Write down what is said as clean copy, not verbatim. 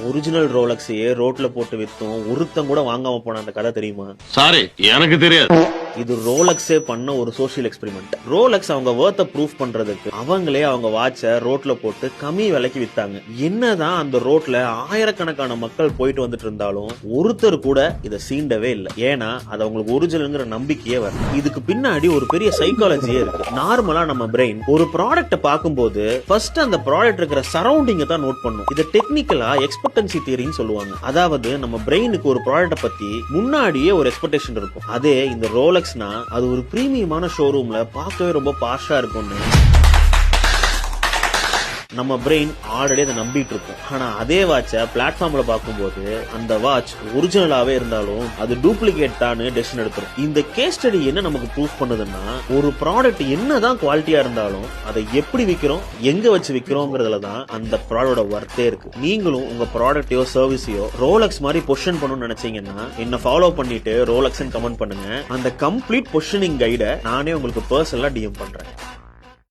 Original ரோலக்ஸையே ரோட்ல போட்டு வித்தோம் ஒருத்தன் கூட வாங்காம போன அந்த கதை தெரியுமா? சாரி, எனக்கு தெரியாது. இது ரோலக்ஸே பண்ண ஒரு சோசியல் எக்ஸ்பெரிமெண்ட். ரோலக்ஸ் அவங்க வர்த்த ப்ரூஃப் பண்றதுக்கு அவங்களே அவங்க வாட்ச ரோட்ல போட்டு கம்மி விலைக்கு வித்தாங்க. என்னதான் அந்த ரோட்ல ஆயிரக்கணக்கான மக்கள் போயிட்டு வந்துட்டு இருந்தாலும் ஒருத்தர் கூட இதை சீண்டவே இல்லை. ஏன்னா அது அவங்களுக்கு ஒரிஜினல்ங்கிற நம்பிக்கையே வரல. இதுக்கு பின்னாடி ஒரு பெரிய சைக்காலஜியே இருக்கு. நார்மலா நம்ம பிரெயின் ஒரு ப்ராடக்ட் பார்க்கும்போது ஃபர்ஸ்ட் அந்த ப்ராடக்ட் இருக்கிற சரௌண்டிங்கை தான் நோட் பண்ணும். இதை டெக்னிக்கலா எக்ஸ்பெக்டன்சி தியரின்னு சொல்லுவாங்க. அதாவது நம்ம பிரெயினுக்கு ஒரு ப்ராடக்ட் பத்தி முன்னாடியே ஒரு எக்ஸ்பெக்டேஷன் இருக்கும். அதே இந்த ரோலக்ஸ்னா அது ஒரு பிரீமியமான ஷோரூம்ல பார்க்கவே ரொம்ப பாஷா இருக்கும்னு நம்ம பிரெயின் ஆல்ரெடி அதை நம்பிட்டு இருக்கும். ஆனா அதே வாட்ச பிளாட்ஃபார்ம்ல பார்க்கும்போது அந்த வாட்ச் ஒரிஜினலாவே இருந்தாலும் அது டூப்ளிகேட் தான் டெசிஷன் எடுத்துரும். இந்த கேஸ் ஸ்டடி என்ன நமக்கு ப்ரூஃப் பண்ணுதுன்னா, ஒரு ப்ராடக்ட் என்னதான் குவாலிட்டியா இருந்தாலும் அதை எப்படி விற்கிறோம், எங்க வச்சு விற்கிறோங்கிறதுல தான் அந்த ப்ராடக்டோட வர்த்தே இருக்கு. நீங்களும் உங்க ப்ராடக்டையோ சர்வீஸையோ ரோலக்ஸ் மாதிரி பொசிஷன் பண்ணணும்னு நினைச்சீங்கன்னா என்ன ஃபாலோ பண்ணிட்டு ரோலக்ஸ் கமெண்ட் பண்ணுங்க. அந்த கம்ப்ளீட் பொசிஷனிங் கைட நானே உங்களுக்கு பர்சனலா டிஎம் பண்றேன்.